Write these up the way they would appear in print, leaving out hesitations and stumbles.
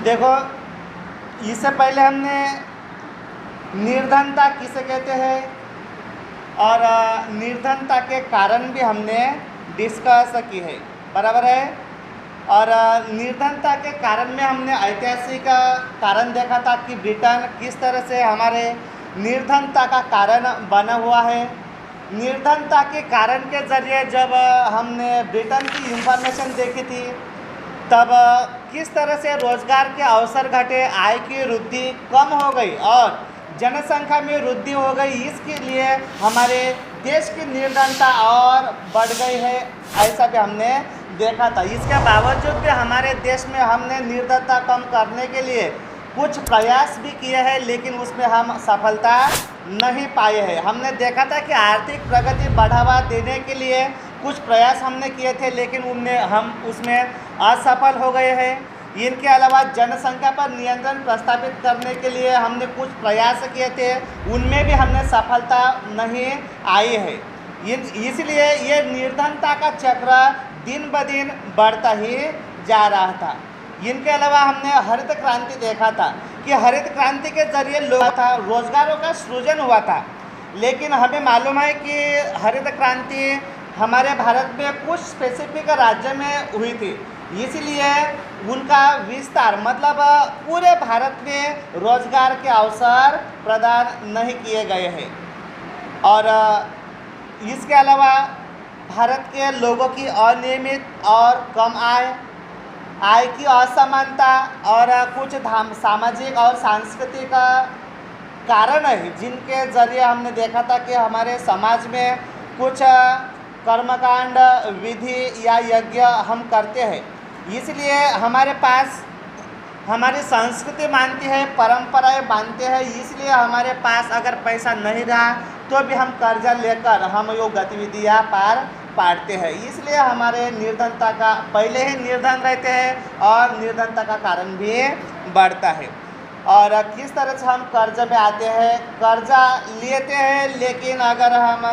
देखो, इससे पहले हमने निर्धनता किसे कहते हैं और निर्धनता के कारण भी हमने डिस्कस की है, बराबर है। और निर्धनता के कारण में हमने ऐतिहासिक कारण देखा था कि ब्रिटेन किस तरह से हमारे निर्धनता का कारण बना हुआ है। निर्धनता के कारण के ज़रिए जब हमने ब्रिटेन की इंफॉर्मेशन देखी थी, तब किस तरह से रोजगार के अवसर घटे, आय की वृद्धि कम हो गई और जनसंख्या में वृद्धि हो गई। इसके लिए हमारे देश की निर्धनता और बढ़ गई है, ऐसा भी हमने देखा था। इसके बावजूद भी हमारे देश में हमने निर्धनता कम करने के लिए कुछ प्रयास भी किए हैं, लेकिन उसमें हम सफलता नहीं पाए हैं। हमने देखा था कि आर्थिक प्रगति बढ़ावा देने के लिए कुछ प्रयास हमने किए थे, लेकिन हम उसमें असफल हो गए हैं। इनके अलावा जनसंख्या पर नियंत्रण प्रस्तावित करने के लिए हमने कुछ प्रयास किए थे, उनमें भी हमने सफलता नहीं आई है। इसलिए ये निर्धनता का चक्र दिन ब दिन बढ़ता ही जा रहा था। इनके अलावा हमने हरित क्रांति देखा था कि हरित क्रांति के जरिए रोजगारों का सृजन हुआ था, लेकिन हमें मालूम है कि हरित क्रांति हमारे भारत में कुछ स्पेसिफिक राज्य में हुई थी, इसलिए उनका विस्तार मतलब पूरे भारत में रोजगार के अवसर प्रदान नहीं किए गए हैं। और इसके अलावा भारत के लोगों की अनियमित और कम आय की असमानता और कुछ सामाजिक और सांस्कृतिक कारण है, जिनके ज़रिए हमने देखा था कि हमारे समाज में कुछ कर्मकांड, विधि या यज्ञ हम करते हैं। इसलिए हमारे पास हमारी संस्कृति मानती है, परंपराएं मानते हैं, इसलिए हमारे पास अगर पैसा नहीं रहा तो भी हम कर्जा लेकर हम ये गतिविधियाँ पाड़ते हैं। इसलिए हमारे निर्धनता का पहले ही निर्धन रहते हैं और निर्धनता का कारण भी बढ़ता है। और किस तरह से हम कर्ज में आते हैं, कर्जा लेते हैं, लेकिन अगर हम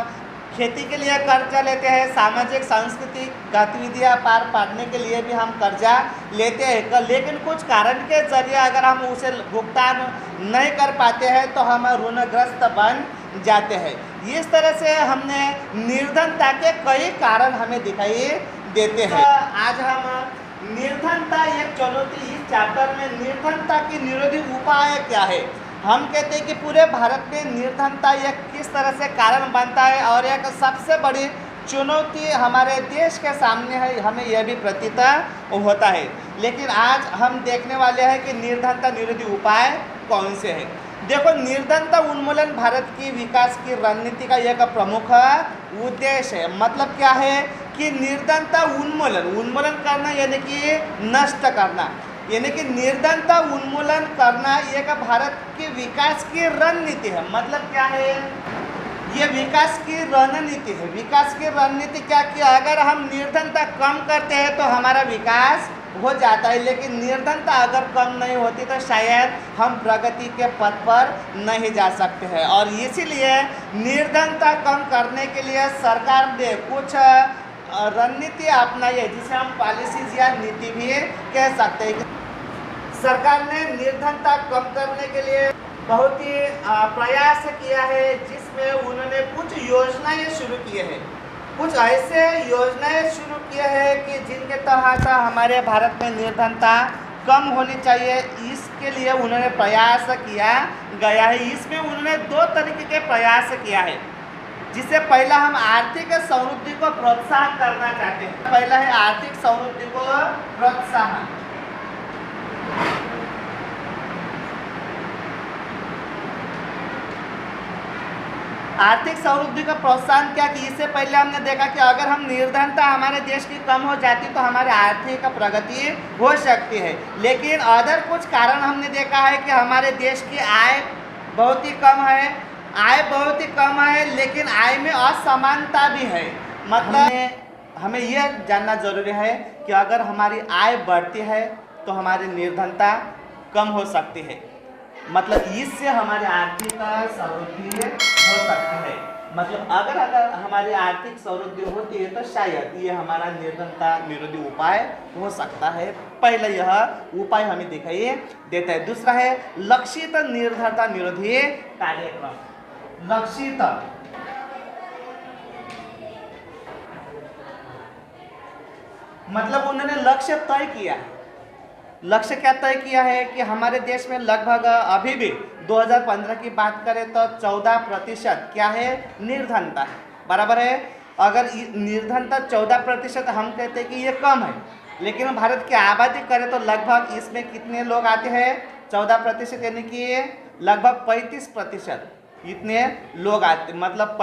खेती के लिए कर्जा लेते हैं, सामाजिक सांस्कृतिक गतिविधियाँ पाड़ने के लिए भी हम कर्जा लेते हैं, लेकिन कुछ कारण के जरिए अगर हम उसे भुगतान नहीं कर पाते हैं तो हम ऋणग्रस्त बन जाते हैं। इस तरह से हमने निर्धनता के कई कारण हमें दिखाई देते हैं। आज हम निर्धनता एक चुनौती, इस चैप्टर में निर्धनता की निरोधी उपाय क्या है, हम कहते हैं कि पूरे भारत में निर्धनता एक किस तरह से कारण बनता है और एक सबसे बड़ी चुनौती हमारे देश के सामने है, हमें यह भी प्रतीत होता है। लेकिन आज हम देखने वाले हैं कि निर्धनता निरोधी उपाय कौन से हैं। देखो, निर्धनता उन्मूलन भारत की विकास की रणनीति का एक प्रमुख उद्देश्य है। मतलब क्या है कि निर्धनता उन्मूलन करना यानी कि नष्ट करना, यानी कि निर्धनता उन्मूलन करना एक भारत के विकास की रणनीति है। मतलब क्या है, ये विकास की रणनीति है। विकास की रणनीति क्या कि अगर हम निर्धनता कम करते हैं तो हमारा विकास हो जाता है, लेकिन निर्धनता अगर कम नहीं होती तो शायद हम प्रगति के पथ पर नहीं जा सकते हैं। और इसीलिए निर्धनता कम करने के लिए सरकार ने कुछ रणनीति अपनाई है, जिसे हम पॉलिसीज या नीति भी कह सकते हैं। सरकार ने निर्धनता कम करने के लिए बहुत ही प्रयास किया है, जिसमें उन्होंने कुछ योजनाएं शुरू की है। कुछ ऐसे योजनाएं शुरू किए हैं कि जिनके तहत हमारे भारत में निर्धनता कम होनी चाहिए, इसके लिए उन्होंने प्रयास किया गया है। इसमें उन्होंने 2 तरीके के प्रयास किया है, जिससे पहला हम आर्थिक समृद्धि को प्रोत्साहन करना चाहते हैं। पहला है आर्थिक समृद्धि को प्रोत्साहन। आर्थिक समृद्धि का प्रोत्साहन क्या कि इससे पहले हमने देखा कि अगर हम निर्धनता हमारे देश की कम हो जाती तो हमारे आर्थिक प्रगति हो सकती है, लेकिन अदर कुछ कारण हमने देखा है कि हमारे देश की आय बहुत ही कम है, लेकिन आय में असमानता भी है। मतलब हमें यह जानना जरूरी है कि अगर हमारी आय बढ़ती है तो हमारी निर्धनता कम हो सकती है, मतलब इससे हमारी आर्थिक समृद्धि हो सकती है। मतलब अगर अगर हमारी आर्थिक समृद्धि होती है तो शायद ये हमारा निर्धनता निरोधी उपाय हो सकता है। पहला यह उपाय हमें दिखाई देता है। दूसरा है लक्षित निर्धनता निरोधी कार्यक्रम। लक्षित मतलब उन्होंने लक्ष्य तय किया। लक्ष्य क्या तय किया है कि हमारे देश में लगभग अभी भी 2015 की बात करें तो 14% क्या है, निर्धनता है। बराबर है। अगर निर्धनता 14% हम कहते हैं कि ये कम है, लेकिन भारत की आबादी करें तो लगभग इसमें कितने लोग आते हैं, 14% यानी कि लगभग 35% इतने लोग आते, मतलब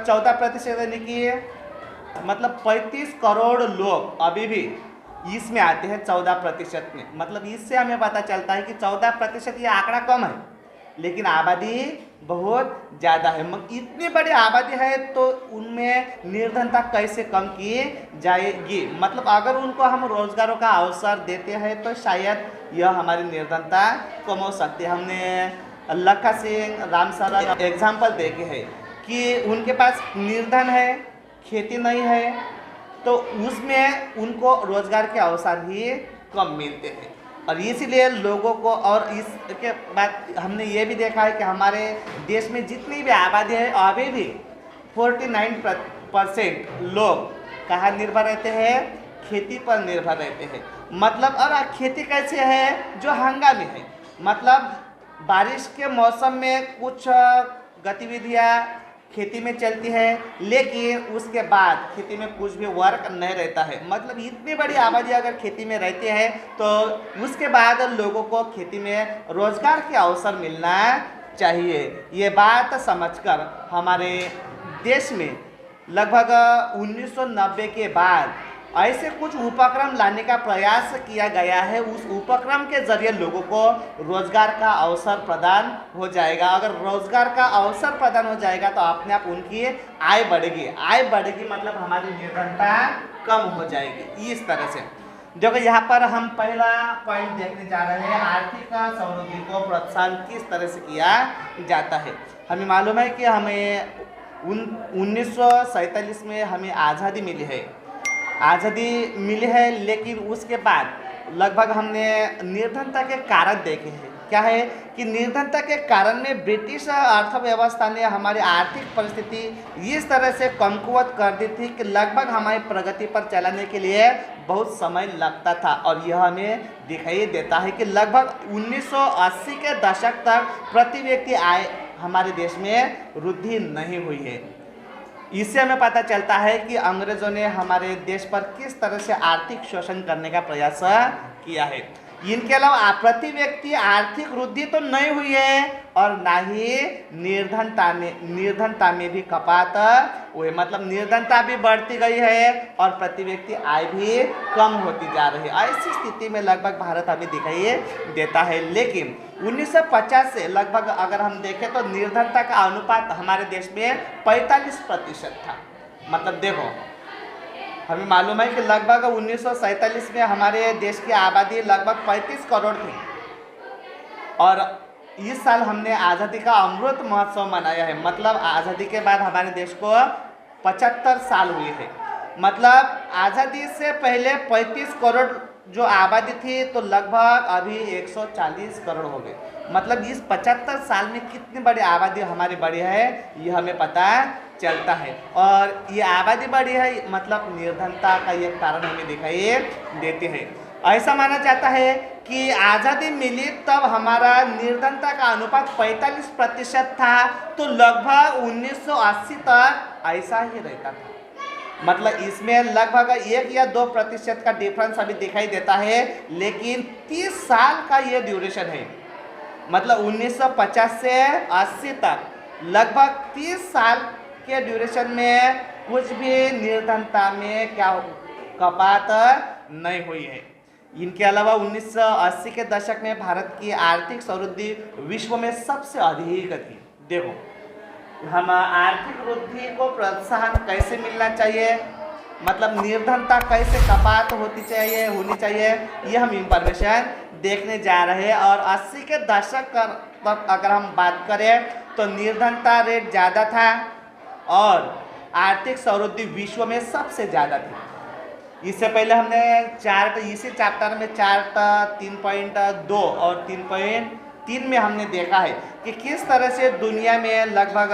14% यानी कि मतलब 35 करोड़ लोग अभी भी इसमें आते हैं 14% में। मतलब इससे हमें पता चलता है कि 14% ये आंकड़ा कम है, लेकिन आबादी बहुत ज़्यादा है। इतनी बड़ी आबादी है तो उनमें निर्धनता कैसे कम की जाएगी। मतलब अगर उनको हम रोजगारों का अवसर देते हैं तो शायद यह हमारी निर्धनता कम हो सकती है। हमने लखा सिंह राम सरन एग्जाम्पल देखे हैं कि उनके पास निर्धन है, खेती नहीं है, तो उसमें उनको रोजगार के अवसर भी कम मिलते हैं। और इसीलिए लोगों को, और इसके बाद हमने ये भी देखा है कि हमारे देश में जितनी भी आबादी है अभी भी 49% लोग कहाँ निर्भर रहते हैं, खेती पर निर्भर रहते हैं। मतलब और खेती कैसे है, जो हंगामी है, मतलब बारिश के मौसम में कुछ गतिविधियाँ खेती में चलती है, लेकिन उसके बाद खेती में कुछ भी वर्क नहीं रहता है। मतलब इतनी बड़ी आबादी अगर खेती में रहती है तो उसके बाद लोगों को खेती में रोजगार के अवसर मिलना चाहिए। ये बात समझकर हमारे देश में लगभग 1990 के बाद ऐसे कुछ उपक्रम लाने का प्रयास किया गया है। उस उपक्रम के जरिए लोगों को रोजगार का अवसर प्रदान हो जाएगा। अगर रोजगार का अवसर प्रदान हो जाएगा तो अपने आप उनकी आय बढ़ेगी। आय बढ़ेगी मतलब हमारी निर्धनता कम हो जाएगी। इस तरह से देखो, यहाँ पर हम पहला पॉइंट देखने जा रहे हैं, आर्थिक समृद्धि को प्रोत्साहन किस तरह से किया जाता है। हमें मालूम है कि हमें 1947 में हमें आज़ादी मिली है। आज़ादी मिली है, लेकिन उसके बाद लगभग हमने निर्धनता के कारण देखे हैं। क्या है कि निर्धनता के कारण में ब्रिटिश अर्थव्यवस्था ने हमारी आर्थिक परिस्थिति इस तरह से कमकुवत कर दी थी कि लगभग हमारी प्रगति पर चलाने के लिए बहुत समय लगता था। और यह हमें दिखाई देता है कि लगभग 1980 के दशक तक प्रति व्यक्ति आय हमारे देश में वृद्धि नहीं हुई है। इससे हमें पता चलता है कि अंग्रेजों ने हमारे देश पर किस तरह से आर्थिक शोषण करने का प्रयास किया है। इनके अलावा प्रति व्यक्ति आर्थिक वृद्धि तो नहीं हुई है और ना ही निर्धनता में भी कपात हुई। मतलब निर्धनता भी बढ़ती गई है और प्रति व्यक्ति आय भी कम होती जा रही है। ऐसी स्थिति में लगभग भारत अभी दिखाई देता है। लेकिन 1950 से लगभग अगर हम देखें तो निर्धनता का अनुपात हमारे देश में 45% था। मतलब देखो, हमें मालूम है कि लगभग 1947 में हमारे देश की आबादी लगभग 35 करोड़ थी और इस साल हमने आज़ादी का अमृत महोत्सव मनाया है। मतलब आज़ादी के बाद हमारे देश को 75 साल हुए हैं। मतलब आज़ादी से पहले 35 करोड़ जो आबादी थी तो लगभग अभी 140 करोड़ हो गए। मतलब इस 75 साल में कितनी बड़ी आबादी हमारी बढ़ी है ये हमें पता चलता है। और ये आबादी बढ़ी है मतलब निर्धनता का ये कारण हमें दिखाई देते हैं। ऐसा माना जाता है कि आज़ादी मिली तब हमारा निर्धनता का अनुपात 45% था, तो लगभग 1980 तक ऐसा ही रहता था। मतलब इसमें लगभग 1 या 2% का डिफरेंस अभी दिखाई देता है, लेकिन 30 साल का ये ड्यूरेशन है। मतलब 1950 से 80 तक लगभग 30 साल के ड्यूरेशन में कुछ भी निर्धनता में क्या कपात नहीं हुई है। इनके अलावा 1980 के दशक में भारत की आर्थिक समृद्धि विश्व में सबसे अधिक थी। देखो, हम आर्थिक वृद्धि को प्रोत्साहन कैसे मिलना चाहिए, मतलब निर्धनता कैसे कपात होनी चाहिए, ये हम इंफॉर्मेशन देखने जा रहे हैं। और 80 के दशक तक अगर हम बात करें तो निर्धनता रेट ज़्यादा था और आर्थिक समृद्धि विश्व में सबसे ज़्यादा थी। इससे पहले हमने चार्ट, इसी चैप्टर में चार्ट 3.2 और 3.3 में हमने देखा है कि किस तरह से दुनिया में लगभग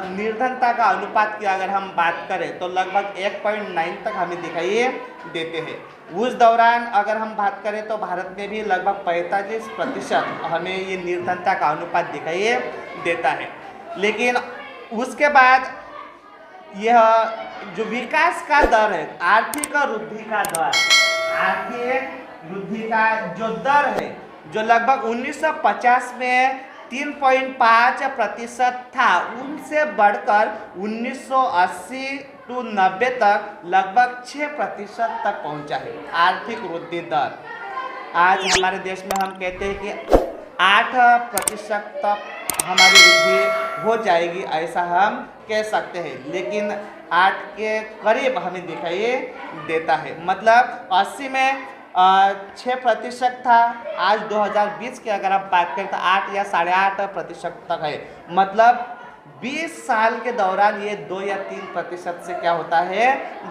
निर्धनता का अनुपात की अगर हम बात करें तो लगभग 1.9 तक हमें दिखाई देते हैं। उस दौरान अगर हम बात करें तो भारत में भी लगभग 45% हमें ये निर्धनता का अनुपात दिखाई देता है। लेकिन उसके बाद यह जो विकास का दर है, आर्थिक वृद्धि का दर, आर्थिक वृद्धि का जो दर है, जो लगभग 1950 में 3.5% था, उनसे बढ़कर 1980 to 90 तक लगभग 6% तक पहुंचा है आर्थिक वृद्धि दर। आज हमारे देश में हम कहते हैं कि 8% तक हमारी वृद्धि हो जाएगी, ऐसा हम कह सकते हैं, लेकिन 8 के करीब हमें दिखाई देता है। मतलब 80 में 6% था, आज 2020 की अगर आप बात करें तो 8 या 8.5% तक है। मतलब 20 साल के दौरान ये 2 या 3% से क्या होता है,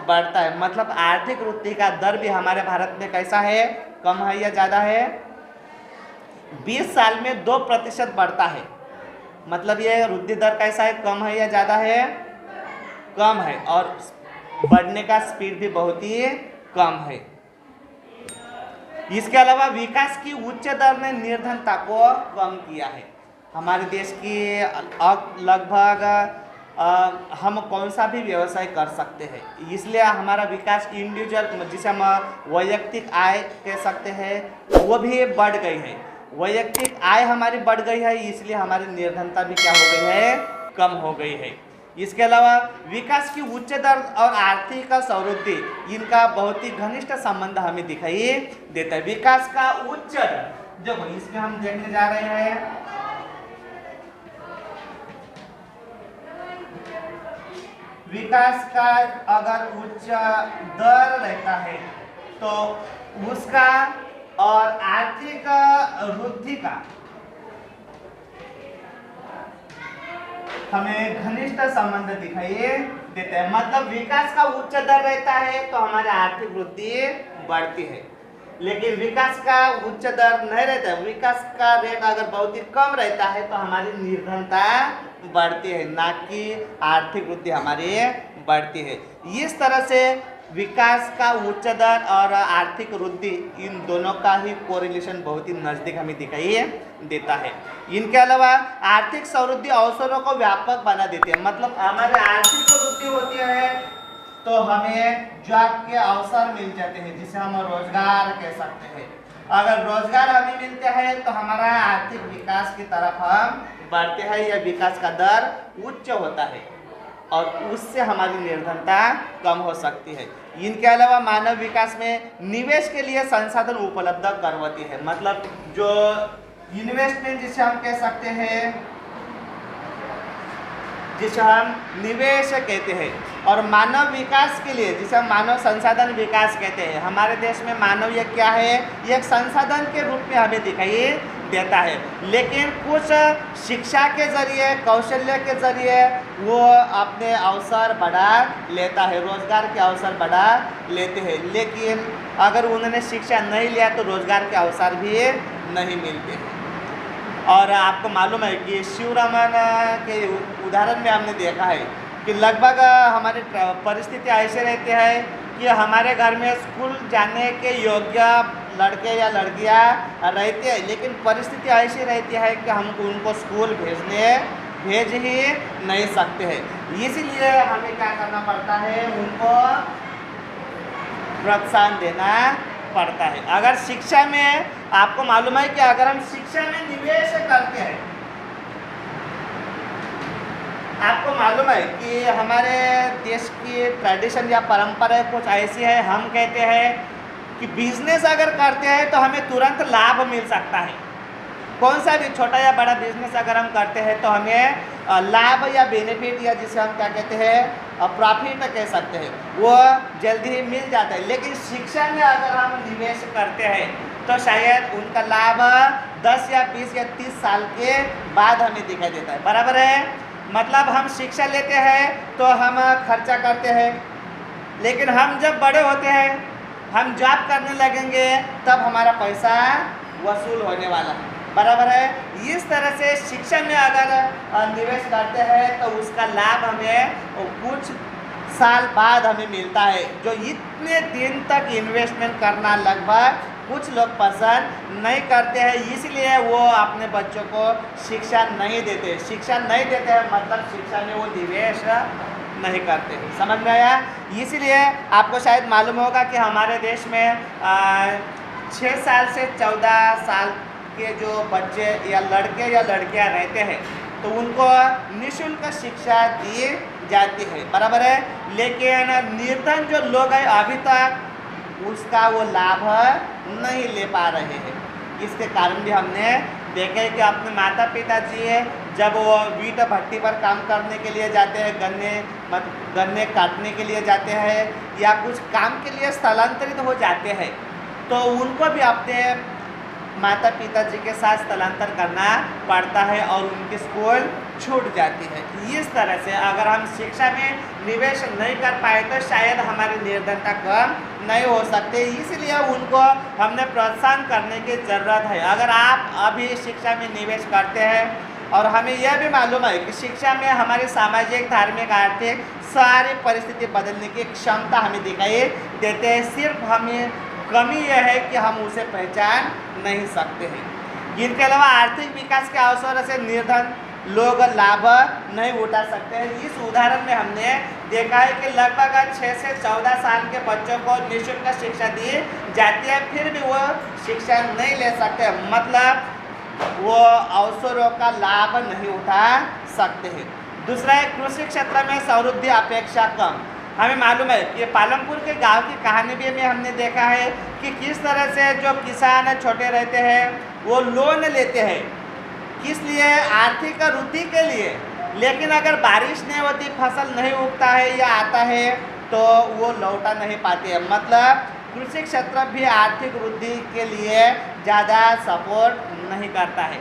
बढ़ता है। मतलब आर्थिक वृद्धि का दर भी हमारे भारत में कैसा है, कम है या ज़्यादा है? 20 साल में 2% बढ़ता है। मतलब ये वृद्धि दर कैसा है, कम है या ज़्यादा है? कम है। और बढ़ने का स्पीड भी बहुत ही कम है। इसके अलावा विकास की उच्च दर ने निर्धनता को कम किया है। हमारे देश की लगभग हम कौन सा भी व्यवसाय कर सकते हैं, इसलिए हमारा विकास इंडिविजुअल, जिसे हम वैयक्तिक आय कह सकते हैं, वो भी बढ़ गई है। वैयक्तिक आय हमारी बढ़ गई है, इसलिए हमारी निर्धनता भी क्या हो गई है, कम हो गई है। इसके अलावा विकास की उच्च दर और आर्थिक समृद्धि, इनका बहुत ही घनिष्ठ संबंध हमें दिखाई देता है। विकास का उच्च दर, जो इसमें हम देखने जा रहे हैं, विकास का अगर उच्च दर रहता है तो उसका और आर्थिक वृद्धि का हमें घनिष्ठ संबंध दिखाई देते हैं। मतलब विकास का उच्च दर रहता है तो हमारी आर्थिक वृद्धि बढ़ती है, लेकिन विकास का उच्च दर नहीं रहता है, विकास का रेट अगर बहुत ही कम रहता है तो हमारी निर्धनता बढ़ती है, ना कि आर्थिक वृद्धि हमारी बढ़ती है। इस तरह से विकास का उच्च दर और आर्थिक वृद्धि, इन दोनों का ही कोरिलेशन बहुत ही नज़दीक हमें दिखाई देता है। इनके अलावा आर्थिक समृद्धि अवसरों को व्यापक बना देती है। मतलब हमारे आर्थिक वृद्धि होती है तो हमें जॉब के अवसर मिल जाते हैं, जिसे हम रोजगार कह सकते हैं। अगर रोजगार हमें मिलते हैं तो हमारा आर्थिक विकास की तरफ हम बढ़ते हैं, या विकास का दर उच्च होता है और उससे हमारी निर्धनता कम हो सकती है। इनके अलावा मानव विकास में निवेश के लिए संसाधन उपलब्ध करवाती है। मतलब जो इन्वेस्टमेंट जिसे हम कह सकते हैं, जिसे हम निवेश कहते हैं, और मानव विकास के लिए जिसे हम मानव संसाधन विकास कहते हैं। हमारे देश में मानव ये क्या है, ये एक संसाधन के रूप में हमें दिखाई देता है, लेकिन कुछ शिक्षा के जरिए, कौशल्य के जरिए वो अपने अवसर बढ़ा लेता है, रोजगार के अवसर बढ़ा लेते हैं। लेकिन अगर उन्होंने शिक्षा नहीं लिया तो रोजगार के अवसर भी नहीं मिलते हैं। और आपको मालूम है कि शिवरमन के उदाहरण में हमने देखा है कि लगभग हमारी परिस्थिति ऐसे रहती है कि हमारे घर में स्कूल जाने के योग्य लड़के या लड़कियां रहते हैं, लेकिन परिस्थिति ऐसी रहती है कि हम उनको स्कूल भेज ही नहीं सकते हैं। इसीलिए हमें क्या करना पड़ता है, उनको प्रोत्साहन देना पड़ता है। अगर शिक्षा में, आपको मालूम है कि अगर हम शिक्षा में निवेश करते हैं, आपको मालूम है कि हमारे देश की ट्रेडिशन या परंपरा कुछ ऐसी है, हम कहते हैं कि बिजनेस अगर करते हैं तो हमें तुरंत लाभ मिल सकता है। कौन सा भी छोटा या बड़ा बिजनेस अगर हम करते हैं तो हमें लाभ या बेनिफिट, या जिसे हम क्या कहते हैं प्रॉफिट कह सकते हैं, वो जल्दी ही मिल जाता है। लेकिन शिक्षा में अगर हम निवेश करते हैं तो शायद उनका लाभ 10 या 20 या 30 साल के बाद हमें दिखाई देता है। बराबर है। मतलब हम शिक्षा लेते हैं तो हम खर्चा करते हैं, लेकिन हम जब बड़े होते हैं, हम जॉब करने लगेंगे, तब हमारा पैसा वसूल होने वाला है। बराबर है। इस तरह से शिक्षा में अगर निवेश करते हैं तो उसका लाभ हमें कुछ साल बाद हमें मिलता है। जो इतने दिन तक इन्वेस्टमेंट करना लगभग कुछ लोग पसंद नहीं करते हैं, इसलिए वो अपने बच्चों को शिक्षा नहीं देते। शिक्षा नहीं देते हैं मतलब शिक्षा में वो निवेश नहीं करते। समझ में आया? इसीलिए आपको शायद मालूम होगा कि हमारे देश में 6 साल से 14 साल के जो बच्चे या लड़के या लड़कियां रहते हैं तो उनको निःशुल्क शिक्षा दी जाती है। बराबर है। लेकिन निर्धन जो लोग हैं अभी तक उसका वो लाभ नहीं ले पा रहे हैं। इसके कारण भी हमने देखा है कि अपने माता पिता जी जब वो ईंट भट्टी पर काम करने के लिए जाते हैं, गन्ने काटने के लिए जाते हैं या कुछ काम के लिए स्थलांतरित हो जाते हैं, तो उनको भी अपने माता पिता जी के साथ स्थलांतर करना पड़ता है और उनकी स्कूल छूट जाती है। इस तरह से अगर हम शिक्षा में निवेश नहीं कर पाए तो शायद हमारी निर्धनता कम नहीं हो सकते। इसलिए उनको हमने प्रोत्साहन करने की ज़रूरत है। अगर आप अभी शिक्षा में निवेश करते हैं और हमें यह भी मालूम है कि शिक्षा में हमारी सामाजिक, धार्मिक, आर्थिक सारी परिस्थिति बदलने की क्षमता हमें दिखाई देते हैं। सिर्फ हमें कमी यह है कि हम उसे पहचान नहीं सकते हैं। इनके अलावा आर्थिक विकास के अवसर से निर्धन लोग लाभ नहीं उठा सकते हैं। इस उदाहरण में हमने देखा है कि लगभग 6 से 14 साल के बच्चों को निःशुल्क शिक्षा दी जाती है, फिर भी वो शिक्षा नहीं ले सकते, मतलब वो अवसरों का लाभ नहीं उठा सकते हैं। दूसरा है कृषि क्षेत्र में समृद्धि अपेक्षा कम। हमें मालूम है कि पालमपुर के गांव की कहानी भी में हमने देखा है कि किस तरह से जो किसान छोटे रहते हैं वो लोन लेते हैं, किस लिए? आर्थिक वृद्धि के लिए। लेकिन अगर बारिश नहीं होती, फसल नहीं उगता है या आता है तो वो लौटा नहीं पाते हैं। मतलब कृषि क्षेत्र भी आर्थिक वृद्धि के लिए ज़्यादा सपोर्ट नहीं करता है।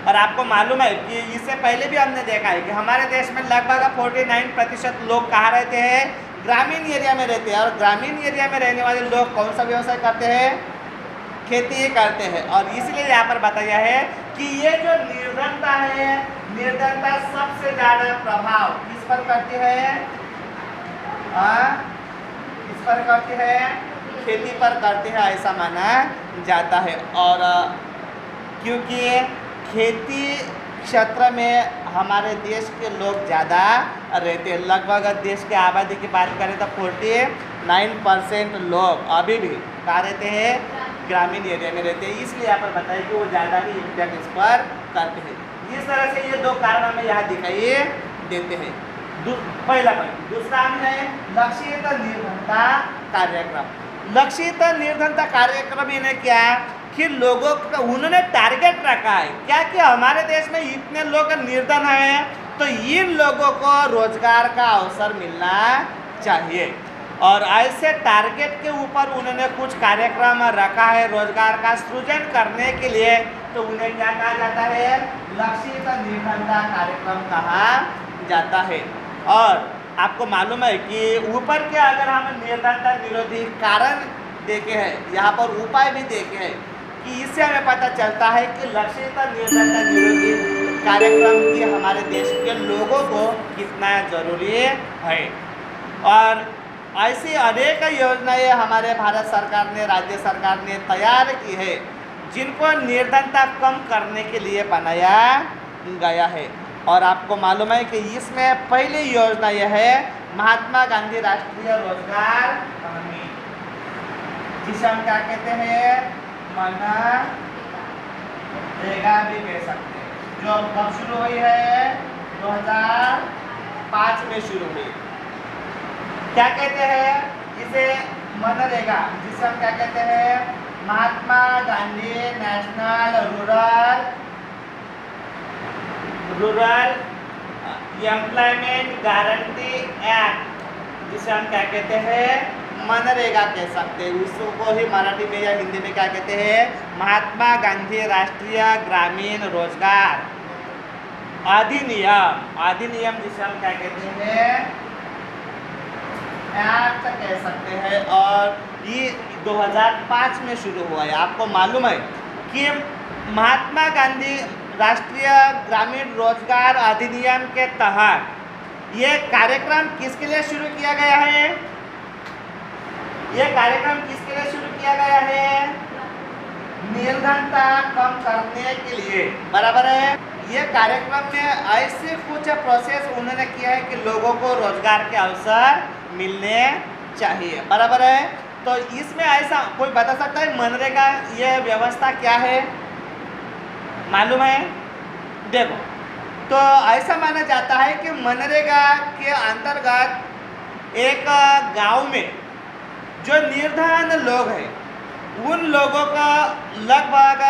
और आपको मालूम है कि इससे पहले भी हमने देखा है कि हमारे देश में लगभग 49% लोग कहाँ रहते हैं? ग्रामीण एरिया में रहते हैं। और ग्रामीण एरिया में रहने वाले लोग कौन सा व्यवसाय करते हैं? खेती करते हैं। और इसलिए यहाँ पर बताया है कि ये जो निर्धनता है, निर्धनता सबसे ज़्यादा प्रभाव किस पर करती है? किस पर करती है? खेती पर करती है, ऐसा माना जाता है। और क्योंकि खेती क्षेत्र में हमारे देश के लोग ज़्यादा रहते हैं। लगभग देश की आबादी की बात करें तो 49% लोग अभी भी कहाँ रहते हैं? ग्रामीण एरिया में रहते हैं। इसलिए यहाँ पर बताइए कि वो ज़्यादा ही इम्पैक्ट इस पर करते हैं। इस तरह से ये 2 कारण हमें यहाँ दिखाई देते हैं। पहला पॉइंट। दूसरा है लक्षित निर्धनता कार्यक्रम। लक्षित निर्धनता कार्यक्रम इन्हें क्या कि लोगों का उन्होंने टारगेट रखा है क्या कि हमारे देश में इतने लोग निर्धन हैं तो इन लोगों को रोजगार का अवसर मिलना चाहिए। और ऐसे टारगेट के ऊपर उन्होंने कुछ कार्यक्रम रखा है रोजगार का सृजन करने के लिए, तो उन्हें क्या कहा जाता है? लक्षित निर्धनता कार्यक्रम कहा जाता है। और आपको मालूम है कि ऊपर के अगर हम निर्धनता निरोधी कारण देखे हैं, यहाँ पर उपाय भी देखे हैं कि इससे हमें पता चलता है कि लक्षित निर्धनता निरोधी कार्यक्रम की हमारे देश के लोगों को कितना ज़रूरी है। और ऐसी अनेक योजनाएं हमारे भारत सरकार ने, राज्य सरकार ने तैयार की है जिनको निर्धनता कम करने के लिए बनाया गया है। और आपको मालूम है कि इसमें पहली योजना यह है महात्मा गांधी राष्ट्रीय रोजगार हमी, जिसे हम क्या कहते हैं? मनरेगा भी कह सकते हैं, जो कब शुरू हुई है? 2005 में शुरू हुई। क्या कहते हैं इसे? मनरेगा, जिसे हम क्या कहते हैं? Mahatma Gandhi National Rural Employment Guarantee Act, जिसे हम क्या कहते हैं? मनरेगा कह सकते हैं, उसको ही मराठी में या हिंदी में क्या कहते हैं, महात्मा गांधी राष्ट्रीय ग्रामीण रोजगार अधिनियम। अधिनियम जिसे हम क्या कहते हैं, एक्ट कह सकते हैं। और ये 2005 में शुरू हुआ है। आपको मालूम है कि महात्मा गांधी राष्ट्रीय ग्रामीण रोजगार अधिनियम के तहत ये कार्यक्रम किसके लिए शुरू किया गया है, ये कार्यक्रम किसके लिए शुरू किया गया है, निर्धनता कम करने के लिए, बराबर है। ये कार्यक्रम में ऐसे कुछ प्रोसेस उन्होंने किया है कि लोगों को रोजगार के अवसर मिलने चाहिए, बराबर है। तो इसमें ऐसा कोई बता सकता है मनरेगा ये व्यवस्था क्या है, मालूम है? देखो, तो ऐसा माना जाता है कि मनरेगा के अंतर्गत एक गांव में जो निर्धन लोग हैं उन लोगों का लगभग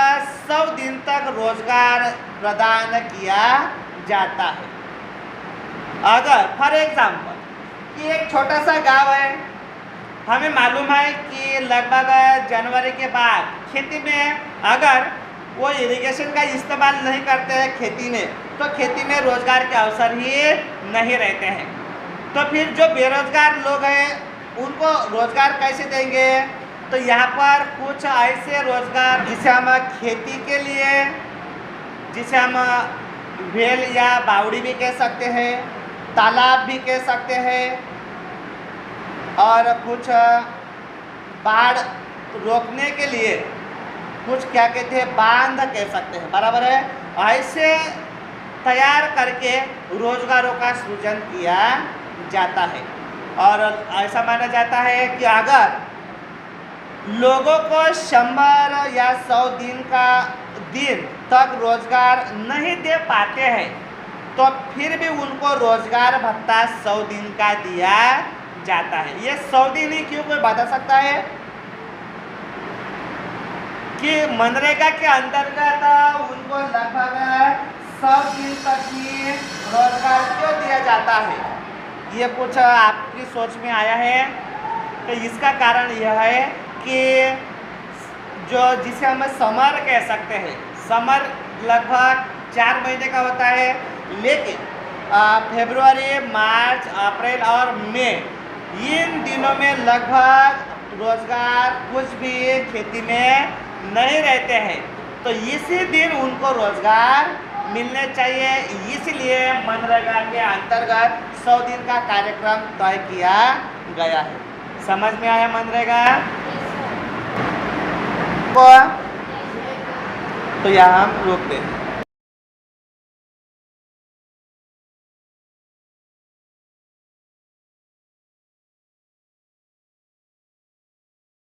100 दिन तक रोजगार प्रदान किया जाता है। अगर फॉर एग्जाम्पल कि एक छोटा सा गांव है, हमें मालूम है कि लगभग जनवरी के बाद खेती में अगर वो इरिगेशन का इस्तेमाल नहीं करते हैं खेती में, तो खेती में रोजगार के अवसर ही नहीं रहते हैं। तो फिर जो बेरोजगार लोग हैं उनको रोजगार कैसे देंगे? तो यहाँ पर कुछ ऐसे रोजगार जिसे हम खेती के लिए, जिसे हम वेल या बावड़ी भी कह सकते हैं, तालाब भी कह सकते हैं, और कुछ बाढ़ रोकने के लिए कुछ क्या कहते हैं, बांध कह सकते हैं, बराबर है। ऐसे तैयार करके रोजगारों का सृजन किया जाता है। और ऐसा माना जाता है कि अगर लोगों को 100 या 100 दिन तक रोजगार नहीं दे पाते हैं तो फिर भी उनको रोजगार भत्ता 100 दिन का दिया जाता है। ये 100 दिन ही क्यों, कोई बता सकता है कि मनरेगा के अंतर्गत उनको लगभग 100 दिन तक ही रोजगार क्यों दिया जाता है? ये कुछ आपकी सोच में आया है? तो इसका कारण यह है कि जो जिसे हम समर कह सकते हैं, समर लगभग 4 महीने का होता है, लेकिन फरवरी, मार्च, अप्रैल और मई इन दिनों में लगभग रोजगार कुछ भी खेती में नहीं रहते हैं, तो इसी दिन उनको रोजगार मिलने चाहिए। इसलिए मनरेगा के अंतर्गत 100 दिन का कार्यक्रम तय किया गया है। समझ में आया मनरेगा को? तो यहाँ हम रोक दें।